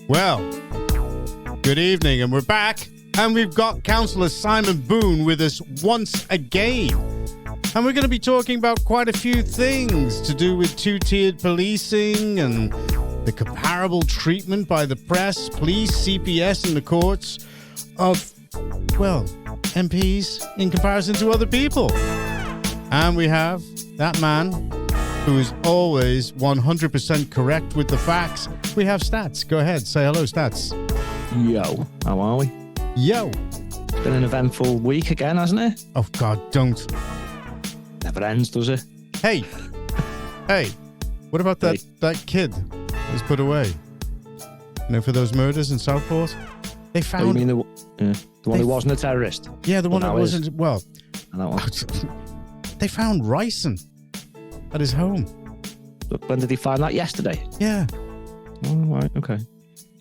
Well, good evening, and we're back. And we've got Councillor Simon Boone with us once again. And we're going to be talking about quite a few things to do with two-tiered policing and the comparable treatment by the press, police, CPS, and the courts of, well, MPs in comparison to other people. And we have that man who is always 100% correct with the facts. We have Stats. Go ahead, say hello, Stats. Yo, how are we? Yo. It's been an eventful week again, hasn't it? Oh, God, don't. Never ends, does it? Hey, what about that kid that was put away? You know, for those murders in Southport? They found... Oh, you mean the one who wasn't a terrorist? Yeah, the one that wasn't... Is. Well, they found ricin at his home. When did he find that? Yesterday? Yeah. Oh, right, okay.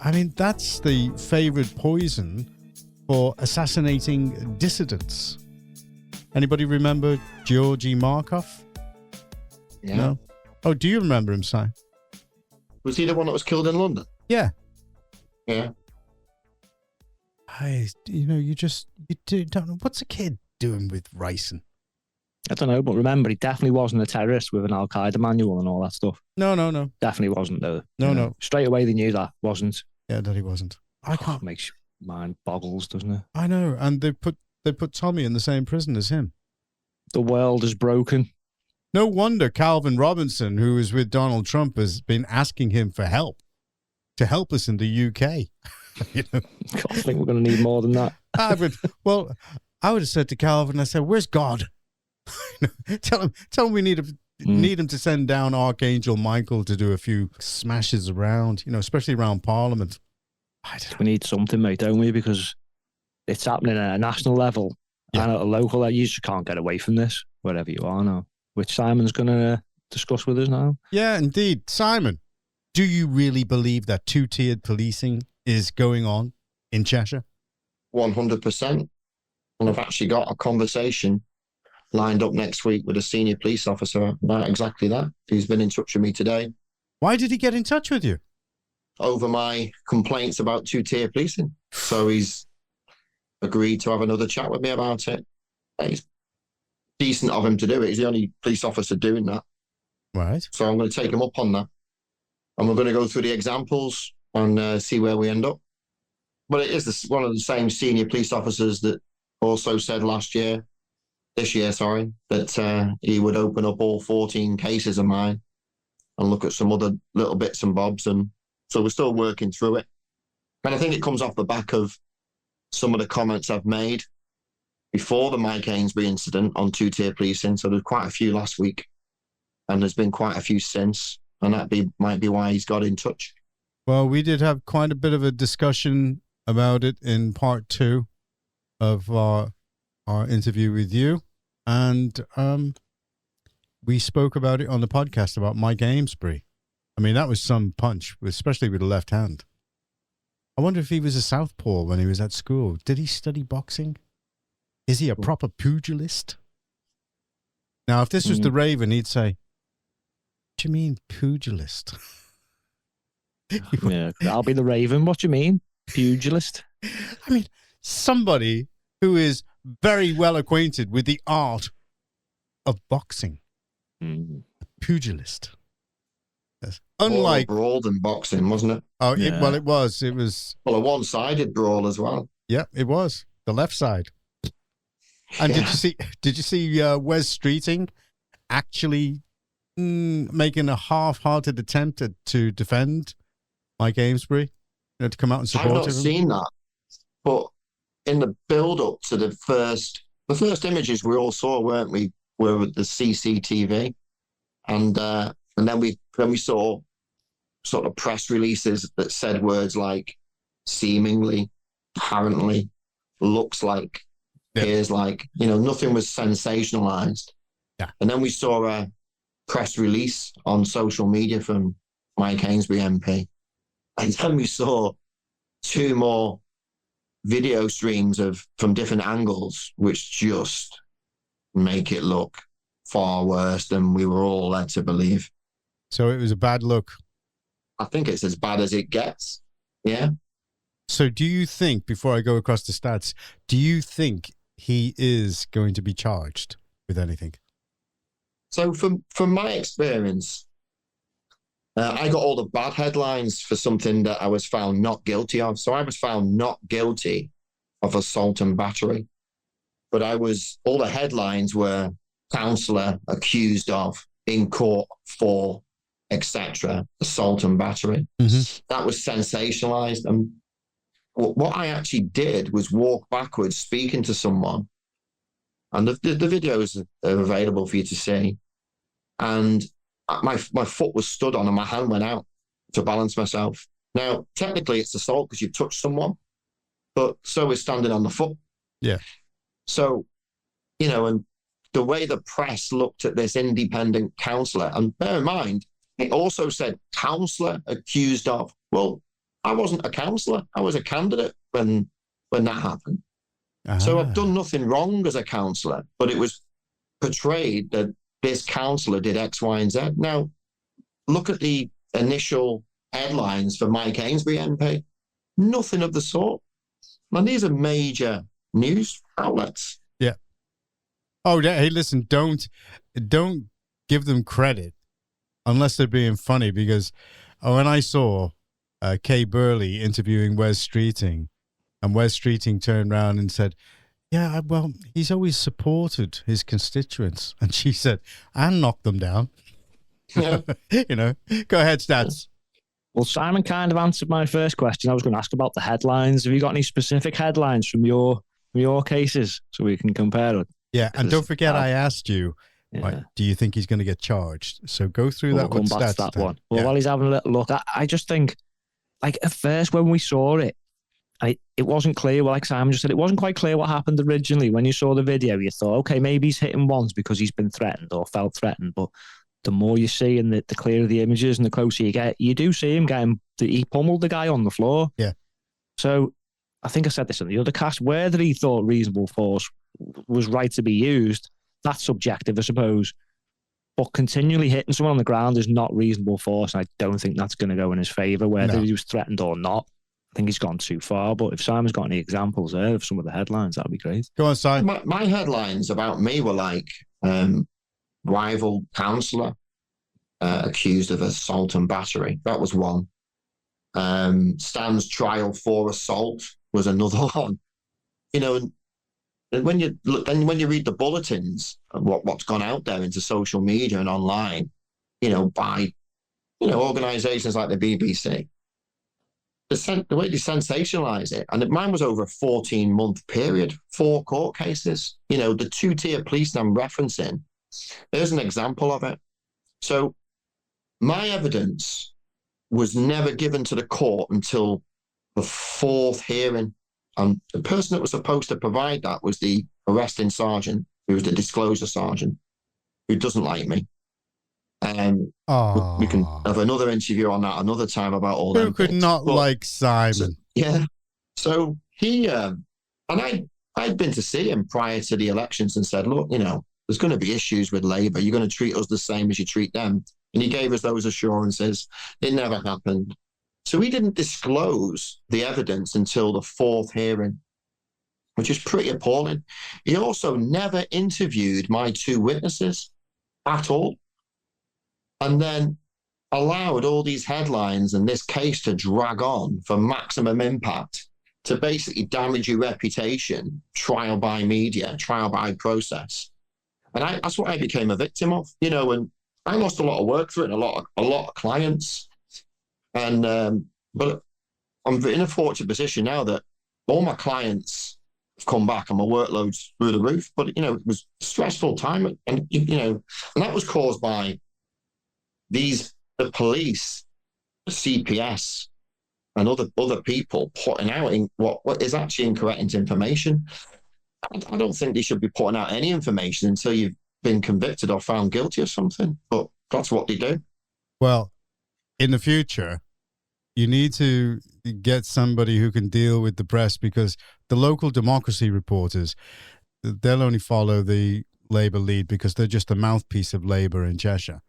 I mean, that's the favourite poison for assassinating dissidents. Anybody remember Georgy Markov? Yeah. No? Oh, do you remember him, Si? Was he the one that was killed in London? Yeah. Yeah. You don't know. What's a kid doing with ricin? I don't know, but remember, he definitely wasn't a terrorist with an Al-Qaeda manual and all that stuff. No. Definitely wasn't, though. No. Straight away, they knew that wasn't. Yeah, that he wasn't. I can't. Makes your mind boggles, doesn't it? I know, and they put Tommy in the same prison as him. The world is broken. No wonder Calvin Robinson, who was with Donald Trump, has been asking him for help to help us in the UK. You know? God, I think we're going to need more than that. I would have said to Calvin, I said, "Where's God? Tell him we need him to send down Archangel Michael to do a few smashes around, especially around Parliament." We need something, mate, don't we? Because it's happening at a national level and at a local level. You just can't get away from this, wherever you are now, which Simon's going to discuss with us now. Yeah, indeed. Simon, do you really believe that two-tiered policing is going on in Cheshire? 100%. And I've actually got a conversation lined up next week with a senior police officer about exactly that. He's been in touch with me today. Why did he get in touch with you? Over my complaints about two-tier policing. So he's agreed to have another chat with me about it. It's decent of him to do it. He's the only police officer doing that. Right. So I'm going to take him up on that. And we're going to go through the examples and see where we end up. But it is one of the same senior police officers that also said this year, that he would open up all 14 cases of mine and look at some other little bits and bobs. And so we're still working through it. And I think it comes off the back of some of the comments I've made before the Mike Amesbury incident on two-tier policing. So there's quite a few last week, and there's been quite a few since, and might be why he's got in touch. Well, we did have quite a bit of a discussion about it in part 2 of our interview with you, and we spoke about it on the podcast about Mike Amesbury. I mean, that was some punch, especially with the left hand. I wonder if he was a southpaw when he was at school. Did he study boxing? Is he a proper pugilist? Now, if this was the Raven, he'd say, "What do you mean, pugilist?" Yeah, I'll be the Raven. What do you mean, pugilist? I mean, somebody who is very well acquainted with the art of boxing. Pugilist. Yes. Unlike brawl than boxing, wasn't it? Oh, yeah. It was. It was. Well, a one-sided brawl as well. Yeah, it was the left side. And did you see Wes Streeting actually making a half-hearted attempt to defend Mike Amesbury, to come out and support him? I've not seen that, but in the build-up to the first images we all saw, weren't we? Were the CCTV, and then we saw sort of press releases that said words like seemingly, apparently, looks like, appears like, nothing was sensationalized. Yeah. And then we saw a press release on social media from Mike Amesbury MP. And then we saw 2 more video streams from different angles, which just make it look far worse than we were all led to believe. So it was a bad look. I think it's as bad as it gets. Yeah. So do you think, before I go across the stats, do you think he is going to be charged with anything? So from my experience, I got all the bad headlines for something that I was found not guilty of. So I was found not guilty of assault and battery. But all the headlines were counsellor accused of in court for, etc., assault and battery. Mm-hmm. That was sensationalized. And what I actually did was walk backwards, speaking to someone. And the videos are available for you to see. And my foot was stood on and my hand went out to balance myself. Now, technically, it's assault because you touched someone, but so is standing on the foot. Yeah. So, and the way the press looked at this independent counsellor, and bear in mind, it also said counsellor accused of. Well, I wasn't a counsellor. I was a candidate when that happened. So I've done nothing wrong as a counsellor, but it was portrayed that this counsellor did X, Y, and Z. Now, look at the initial headlines for Mike Amesbury MP. Nothing of the sort. And these are major news outlets. Yeah. Oh, hey, listen, don't give them credit unless they're being funny, because when I saw Kay Burley interviewing Wes Streeting, and Wes Streeting turned around and said, yeah, well, he's always supported his constituents. And she said, and knocked them down. Yeah. Go ahead, Stats. Well, Simon kind of answered my first question. I was going to ask about the headlines. Have you got any specific headlines from your cases so we can compare it? Yeah, and don't forget I asked you, right, do you think he's going to get charged? So go through that with Stats. That one. Well, while he's having a little look, I just think, like, at first when we saw it, it wasn't clear. Well, like Simon just said, it wasn't quite clear what happened originally. When you saw the video, you thought, okay, maybe he's hitting once because he's been threatened or felt threatened. But the more you see and the clearer the images and the closer you get, you do see him he pummeled the guy on the floor. Yeah. So I think I said this in the other cast, whether he thought reasonable force was right to be used, that's subjective, I suppose. But continually hitting someone on the ground is not reasonable force. And I don't think that's going to go in his favour, whether he was threatened or not. I think he's gone too far. But if Simon's got any examples there of some of the headlines, that'd be great. Go on, Simon. My headlines about me were like rival counsellor accused of assault and battery. That was one. Stan's trial for assault was another one. And when you look, and when you read the bulletins of what's gone out there into social media and online, by organisations like the BBC, the way they sensationalise it, and mine was over a 14-month period, 4 court cases. The 2-tier police I'm referencing, there's an example of it. So my evidence was never given to the court until the 4th hearing. And the person that was supposed to provide that was the arresting sergeant, who was the disclosure sergeant, who doesn't like me. We can have another interview on that another time about all that. Who could not like Simon? So, yeah. So he, and I'd been to see him prior to the elections and said, look, there's going to be issues with Labour. You're going to treat us the same as you treat them. And he gave us those assurances. It never happened. So he didn't disclose the evidence until the 4th hearing, which is pretty appalling. He also never interviewed my 2 witnesses at all, and then allowed all these headlines and this case to drag on for maximum impact to basically damage your reputation, trial by media, trial by process. And that's what I became a victim of, and I lost a lot of work through it, and a lot of clients. And but I'm in a fortunate position now that all my clients have come back and my workload's through the roof. But it was a stressful time, and and that was caused by the police, the CPS, and other people putting out what is actually incorrect information. I don't think they should be putting out any information until you've been convicted or found guilty of something. But that's what they do. Well, in the future, you need to get somebody who can deal with the press, because the local democracy reporters, they'll only follow the Labour lead because they're just a mouthpiece of Labour in Cheshire.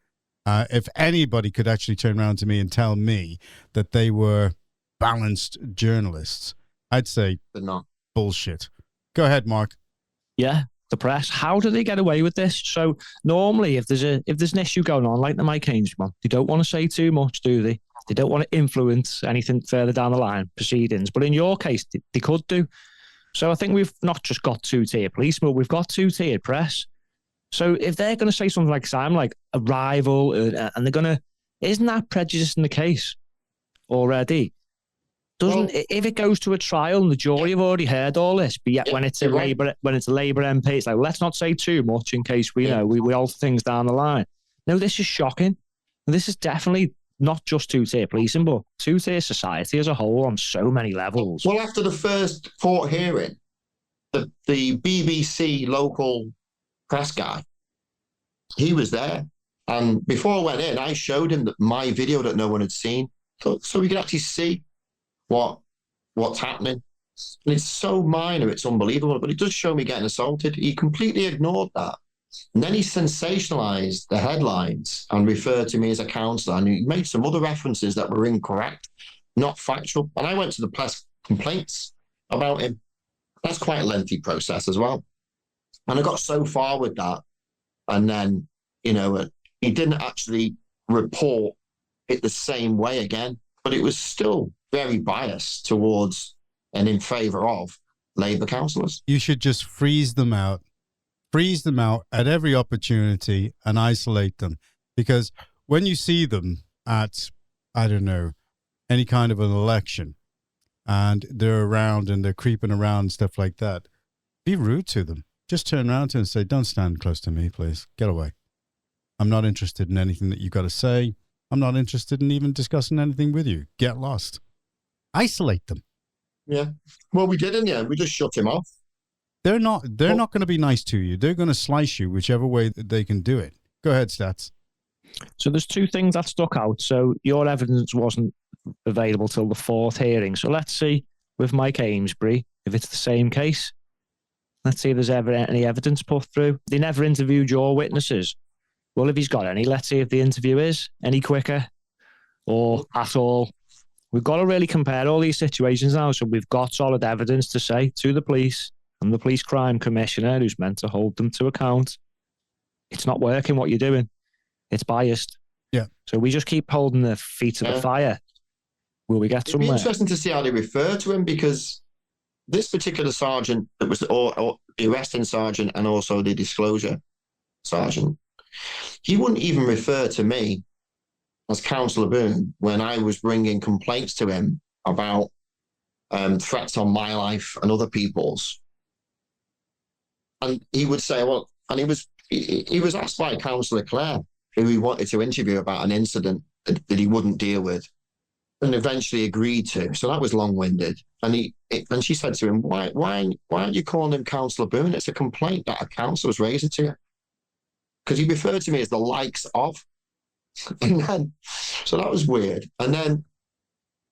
If anybody could actually turn around to me and tell me that they were balanced journalists. I'd say They're not. bullshit. Go ahead, Mark. Yeah, the press. How do they get away with this? So normally, if there's an issue going on, like the Mike Amesbury one, they don't want to say too much, do they? They don't want to influence anything further down the line, proceedings. But in your case, they could do. So I think we've not just got two-tier police, but we've got two-tiered press. So if they're going to say something like I'm like a rival, and they're going to, isn't that prejudicing the case already? If it goes to a trial and the jury have already heard all this, but yet when it's a Labour MP, it's like, let's not say too much in case we alter things down the line. No, this is shocking. And this is definitely not just two-tier policing, but two-tier society as a whole on so many levels. Well, after the first court hearing, the BBC local press guy, he was there. And before I went in, I showed him my video that no one had seen, so we could actually see what's happening. And it's so minor, it's unbelievable, but it does show me getting assaulted. He completely ignored that. And then he sensationalized the headlines and referred to me as a counsellor. And he made some other references that were incorrect, not factual. And I went to the press complaints about him. That's quite a lengthy process as well. And I got so far with that. And then, he didn't actually report it the same way again. But it was still very biased towards and in favour of Labour councillors. You should just freeze them out at every opportunity and isolate them. Because when you see them at, I don't know, any kind of an election and they're around and they're creeping around and stuff like that, be rude to them. Just turn around to them and say, don't stand close to me, please. Get away. I'm not interested in anything that you've got to say. I'm not interested in even discussing anything with you. Get lost. Isolate them. Yeah. Well, we did in the end. We just shut him off. They're not going to be nice to you. They're going to slice you whichever way that they can do it. Go ahead, Stats. So there's two things that stuck out. So your evidence wasn't available till the fourth hearing. So let's see with Mike Amesbury, if it's the same case. Let's see if there's ever any evidence put through. They never interviewed your witnesses. Well, if he's got any, let's see if the interview is any quicker or at all. We've got to really compare all these situations now. So we've got solid evidence to say to the police and the police crime commissioner who's meant to hold them to account. It's not working what you're doing. It's biased. Yeah. So we just keep holding the feet to the fire. Will we get somewhere? It'd be interesting to see how they refer to him, because this particular sergeant that was or the arresting sergeant and also the disclosure sergeant, he wouldn't even refer to me as Councillor Boone when I was bringing complaints to him about threats on my life and other people's. And he would say, well, and he was asked by Councillor Cllr, who he wanted to interview about an incident that he wouldn't deal with, and eventually agreed to. So that was long-winded. And she said to him, why aren't you calling him Councillor Boone? It's a complaint that a councillor was raising to you. Because he referred to me as the likes of. And then, so that was weird. And then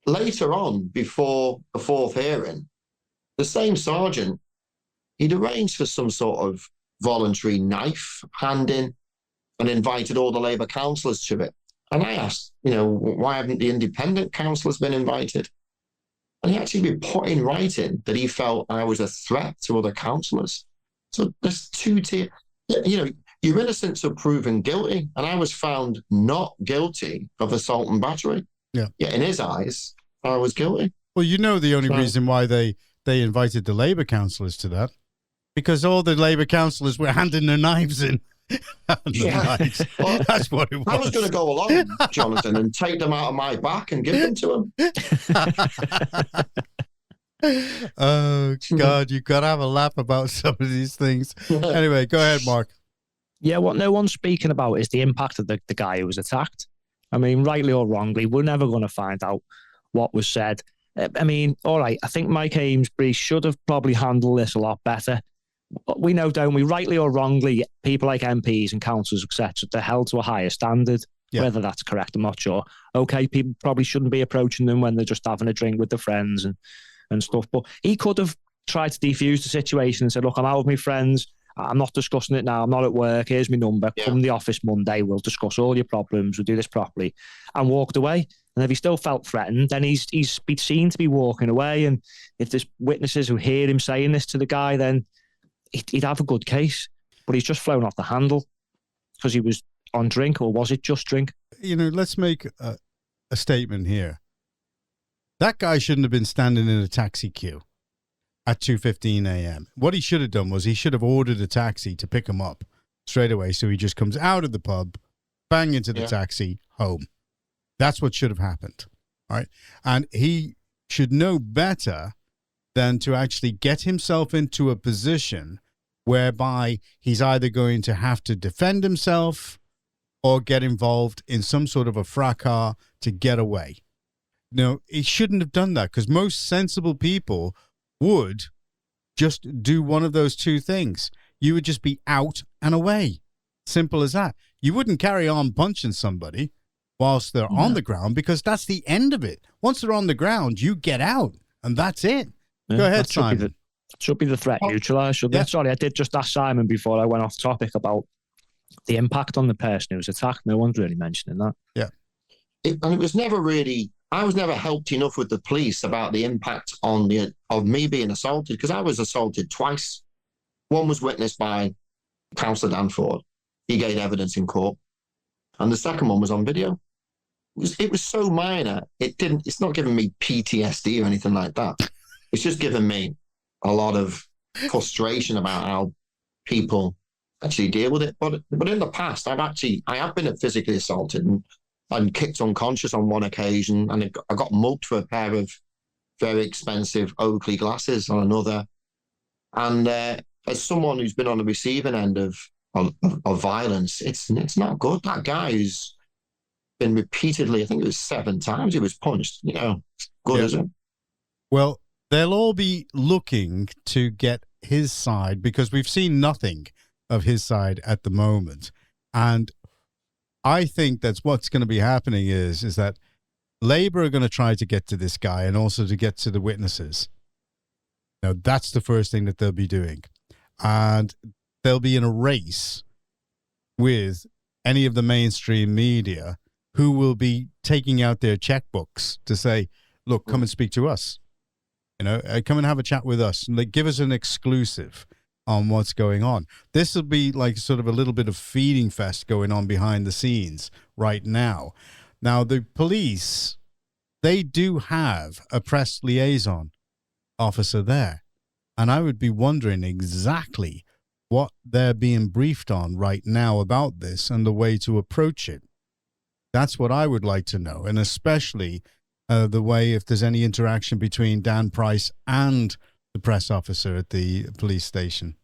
later on, before the fourth hearing, the same sergeant, he'd arranged for some sort of voluntary knife handing and invited all the Labour councillors to it. And I asked, why haven't the independent councillors been invited? And he actually put in writing that he felt I was a threat to other councillors. So there's two-tier, you're innocent till proven guilty. And I was found not guilty of assault and battery. Yeah. Yet in his eyes, I was guilty. Well, the only reason why they invited the Labour councillors to that, because all the Labour councillors were handing their knives in. Knives. Well, that's what it was. I was going to go along, Jonathan, and take them out of my back and give them to him. Oh, God, you've got to have a laugh about some of these things. Anyway, go ahead, Mark. Yeah, what no one's speaking about is the impact of the guy who was attacked. I mean, rightly or wrongly, we're never going to find out what was said. I mean, all right, I think Mike Amesbury should have probably handled this a lot better. We know, don't we, rightly or wrongly, people like MPs and councillors, etc., they're held to a higher standard. Yeah. Whether that's correct, I'm not sure. Okay, people probably shouldn't be approaching them when they're just having a drink with their friends and stuff. But he could have tried to defuse the situation and said, look, I'm out with my friends. I'm not discussing it now. I'm not at work. Here's my number. Yeah. Come to the office Monday. We'll discuss all your problems. We'll do this properly. And walked away. And if he still felt threatened, then he's been seen to be walking away. And if there's witnesses who hear him saying this to the guy, then he'd have a good case. But he's just flown off the handle because he was on drink, or was it just drink? Let's make a statement here. That guy shouldn't have been standing in a taxi queue at 2:15 a.m. What he should have done was he should have ordered a taxi to pick him up straight away. So he just comes out of the pub, bang into the taxi, home. That's what should have happened. All right. And he should know better than to actually get himself into a position whereby he's either going to have to defend himself or get involved in some sort of a fracas to get away. No, he shouldn't have done that, because most sensible people would just do one of those two things. You would just be out and away. Simple as that. You wouldn't carry on punching somebody whilst they're on the ground, because that's the end of it. Once they're on the ground, you get out, and that's it. Go ahead, Simon. Should be the threat neutralised, shouldn't it? Sorry, I did just ask Simon before I went off topic about the impact on the person who was attacked. No one's really mentioning that. Yeah. And it was never really, I was never helped enough with the police about the impact of me being assaulted, because I was assaulted twice. One was witnessed by Councillor Danford. He gave evidence in court. And the second one was on video. It was so minor. It's not giving me PTSD or anything like that. It's just given me a lot of frustration about how people actually deal with it. But in the past, I have been physically assaulted and kicked unconscious on one occasion, and I got mugged for a pair of very expensive Oakley glasses on another. And as someone who's been on the receiving end of violence, it's not good. That guy who's been repeatedly, I think it was 7 times he was punched, good, isn't it? Well, they'll all be looking to get his side, because we've seen nothing of his side at the moment. And I think that's what's going to be happening is that Labour are going to try to get to this guy and also to get to the witnesses. Now, that's the first thing that they'll be doing. And they'll be in a race with any of the mainstream media who will be taking out their checkbooks to say, look, come and speak to us. Come and have a chat with us. And give us an exclusive on what's going on. This will be like sort of a little bit of feeding fest going on behind the scenes right now. Now, the police, they do have a press liaison officer there. And I would be wondering exactly what they're being briefed on right now about this and the way to approach it. That's what I would like to know. And especially the way, if there's any interaction between Dan Price and the press officer at the police station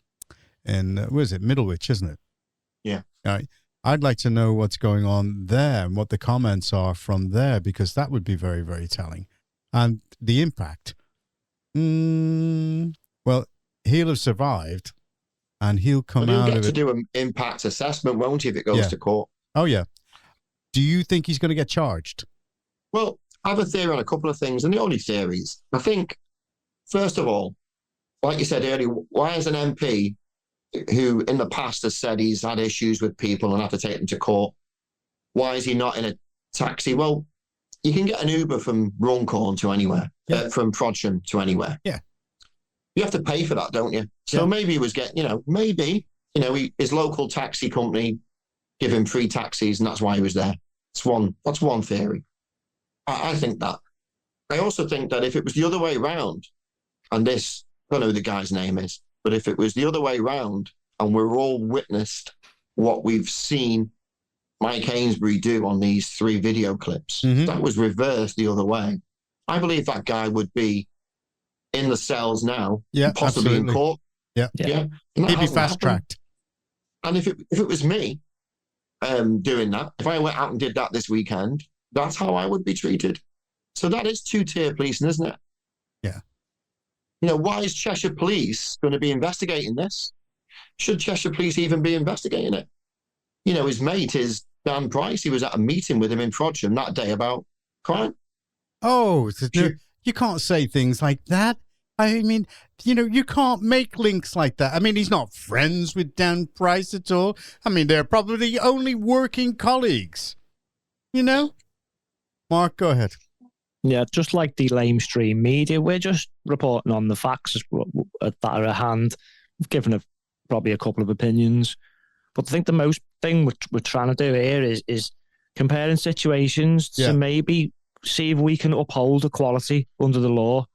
in, where is it? Middlewich, isn't it? Yeah. All right. I'd like to know what's going on there and what the comments are from there, because that would be very, very telling. And the impact. Well, he'll have survived and he'll come out of it. He'll get to do an impact assessment, won't he, if it goes to court? Oh, yeah. Do you think he's going to get charged? Well, I have a theory on a couple of things, and the only theories, I think, first of all, like you said earlier, why is an MP who in the past has said he's had issues with people and had to take them to court, why is he not in a taxi? Well, you can get an Uber from Runcorn to anywhere, from Frodsham to anywhere. Yeah. You have to pay for that, don't you? So maybe he was getting, his local taxi company give him free taxis, and that's why he was there. That's one theory. I think that. I also think that if it was the other way around, and this, I don't know who the guy's name is, but if it was the other way around and we're all witnessed what we've seen Mike Amesbury do on these 3 video clips, that was reversed the other way, I believe that guy would be in the cells now, possibly in court. Yeah. He'd be fast-tracked. And if it was me doing that, if I went out and did that this weekend, that's how I would be treated. So that is 2-tier policing, isn't it? Yeah. Why is Cheshire Police going to be investigating this? Should Cheshire Police even be investigating it? His mate is Dan Price. He was at a meeting with him in Frodsham that day about crime. Oh, you can't say things like that. I mean, you can't make links like that. I mean, he's not friends with Dan Price at all. I mean, they're probably only working colleagues. Mark, go ahead. Yeah, just like the lamestream media, we're just reporting on the facts that are at hand. We've given probably a couple of opinions. But I think the most thing we're trying to do here is comparing situations to maybe see if we can uphold equality under the law,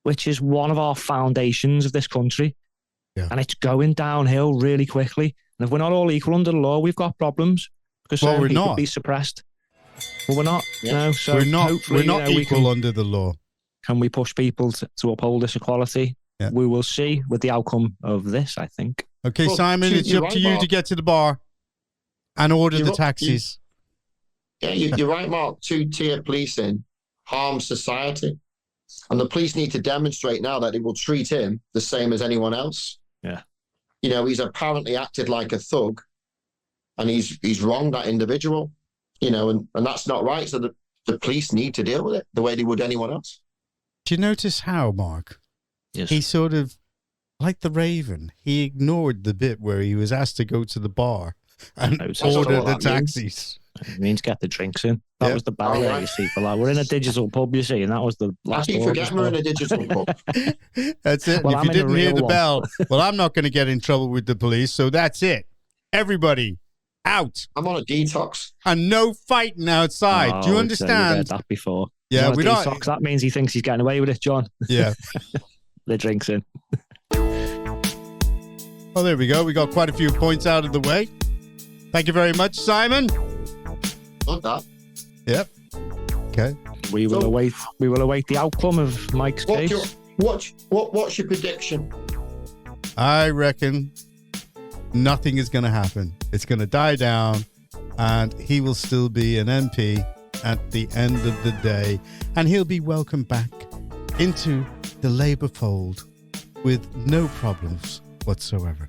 which is one of our foundations of this country. Yeah. And it's going downhill really quickly. And if we're not all equal under the law, we've got problems because certain people will be suppressed. Well, we're not. Yeah. No, so we're not equal under the law. Can we push people to uphold this equality? Yeah. We will see with the outcome of this, I think. Okay, well, Simon, it's up to you to get to the bar and order the taxis. You're right, Mark. Two-tier policing harms society. And the police need to demonstrate now that they will treat him the same as anyone else. Yeah. He's apparently acted like a thug and he's wronged that individual, and that's not right. So the police need to deal with it the way they would anyone else. Do you notice how, Mark? Yes. He sort of, like the Raven, he ignored the bit where he was asked to go to the bar and order the taxis. It means get the drinks in. That was the barrier, you see, for that. We're in a digital pub, you see, and that was the last. I keep forgetting we're in a digital pub. That's it. Well, if you didn't hear the bell, well, I'm not going to get in trouble with the police, so that's it. Everybody, out. I'm on a detox. And no fighting outside. Oh, do you understand? We've heard that before. Yeah, we don't. That means he thinks he's getting away with it, John. Yeah. The drinks in. Well, there we go. We got quite a few points out of the way. Thank you very much, Simon. Not that. Yep. Okay. We will await the outcome of Mike's case. What's your prediction? I reckon nothing is going to happen. It's going to die down, and he will still be an MP at the end of the day, and he'll be welcomed back into the Labour fold with no problems whatsoever.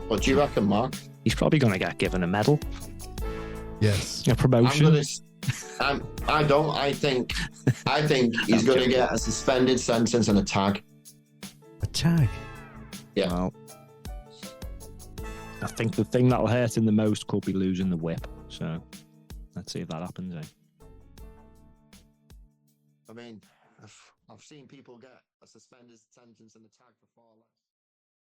What do you reckon, Mark? He's probably going to get given a medal. Yes. A promotion. I think he's going to get a suspended sentence and a tag. A tag? Yeah. Well, I think the thing that'll hurt him the most could be losing the whip. So let's see if that happens. I mean, I've seen people get a suspended sentence and a tag for far less.